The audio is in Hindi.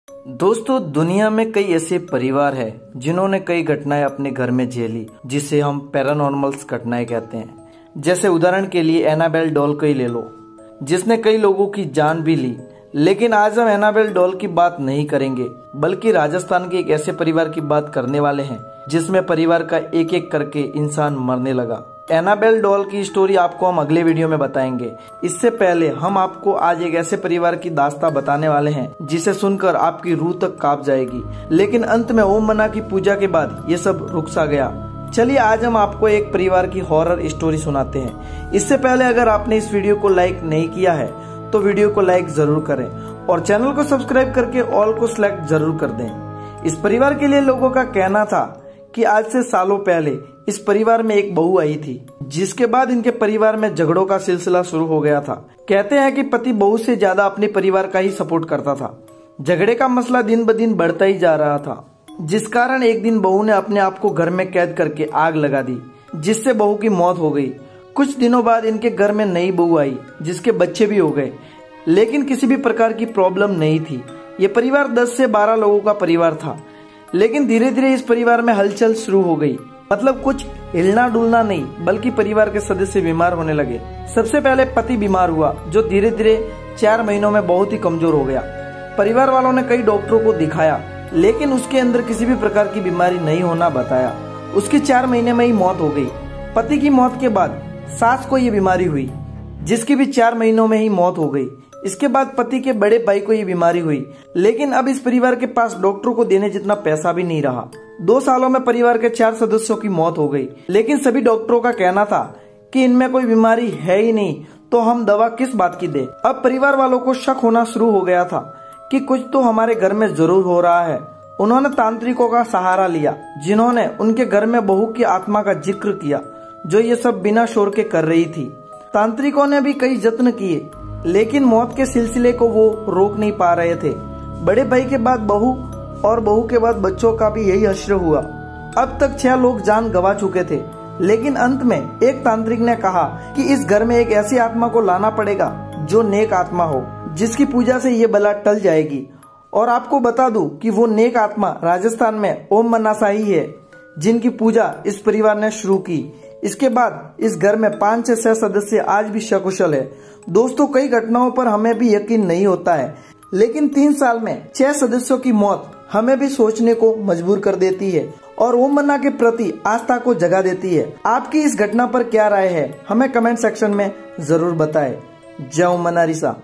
दोस्तों, दुनिया में कई ऐसे परिवार हैं जिन्होंने कई घटनाएं अपने घर में झेली, जिसे हम पैरानॉर्मल्स घटनाएं कहते हैं। जैसे उदाहरण के लिए एनाबेल डॉल को ही ले लो, जिसने कई लोगों की जान भी ली। लेकिन आज हम एनाबेल डॉल की बात नहीं करेंगे, बल्कि राजस्थान के एक ऐसे परिवार की बात करने वाले हैं जिसमें परिवार का एक एक करके इंसान मरने लगा। एनाबेल डॉल की स्टोरी आपको हम अगले वीडियो में बताएंगे। इससे पहले हम आपको आज एक ऐसे परिवार की दास्तां बताने वाले हैं जिसे सुनकर आपकी रूह तक कांप जाएगी। लेकिन अंत में ओम मन्ना की पूजा के बाद ये सब रुक सा गया। चलिए आज हम आपको एक परिवार की हॉरर स्टोरी सुनाते हैं। इससे पहले अगर आपने इस वीडियो को लाइक नहीं किया है तो वीडियो को लाइक जरूर करें और चैनल को सब्सक्राइब करके ऑल को सिलेक्ट जरूर कर दें। इस परिवार के लिए लोगों का कहना था कि आज से सालों पहले इस परिवार में एक बहू आई थी, जिसके बाद इनके परिवार में झगड़ों का सिलसिला शुरू हो गया था। कहते हैं कि पति बहू से ज्यादा अपने परिवार का ही सपोर्ट करता था। झगड़े का मसला दिन ब दिन बढ़ता ही जा रहा था, जिस कारण एक दिन बहू ने अपने आप को घर में कैद करके आग लगा दी, जिससे बहू की मौत हो गई। कुछ दिनों बाद इनके घर में नई बहू आई, जिसके बच्चे भी हो गए, लेकिन किसी भी प्रकार की प्रॉब्लम नहीं थी। ये परिवार 10 से 12 लोगों का परिवार था, लेकिन धीरे धीरे इस परिवार में हलचल शुरू हो गई। मतलब कुछ हिलना डुलना नहीं, बल्कि परिवार के सदस्य बीमार होने लगे। सबसे पहले पति बीमार हुआ, जो धीरे धीरे 4 महीनों में बहुत ही कमजोर हो गया। परिवार वालों ने कई डॉक्टरों को दिखाया, लेकिन उसके अंदर किसी भी प्रकार की बीमारी नहीं होना बताया। उसकी 4 महीने में ही मौत हो गई। पति की मौत के बाद सास को ये बीमारी हुई, जिसकी भी 4 महीनों में ही मौत हो गई। इसके बाद पति के बड़े भाई को ये बीमारी हुई, लेकिन अब इस परिवार के पास डॉक्टरों को देने जितना पैसा भी नहीं रहा। 2 सालों में परिवार के 4 सदस्यों की मौत हो गई, लेकिन सभी डॉक्टरों का कहना था कि इनमें कोई बीमारी है ही नहीं, तो हम दवा किस बात की दें। अब परिवार वालों को शक होना शुरू हो गया था कि कुछ तो हमारे घर में जरूर हो रहा है। उन्होंने तांत्रिकों का सहारा लिया, जिन्होंने उनके घर में बहू की आत्मा का जिक्र किया, जो ये सब बिना शोर के कर रही थी। तांत्रिकों ने भी कई यत्न किए, लेकिन मौत के सिलसिले को वो रोक नहीं पा रहे थे। बड़े भाई के बाद बहू और बहू के बाद बच्चों का भी यही हश्र हुआ। अब तक 6 लोग जान गंवा चुके थे, लेकिन अंत में एक तांत्रिक ने कहा कि इस घर में एक ऐसी आत्मा को लाना पड़ेगा जो नेक आत्मा हो, जिसकी पूजा से ये बला टल जाएगी। और आपको बता दूं कि वो नेक आत्मा राजस्थान में ओम मन्ना शाही है, जिनकी पूजा इस परिवार ने शुरू की। इसके बाद इस घर में 5 से 6 सदस्य आज भी सकुशल है। दोस्तों, कई घटनाओं पर हमें भी यकीन नहीं होता है, लेकिन 3 साल में 6 सदस्यों की मौत हमें भी सोचने को मजबूर कर देती है और ओम मन्ना के प्रति आस्था को जगा देती है। आपकी इस घटना पर क्या राय है, हमें कमेंट सेक्शन में जरूर बताएं। जय ओम मन्ना रिसा।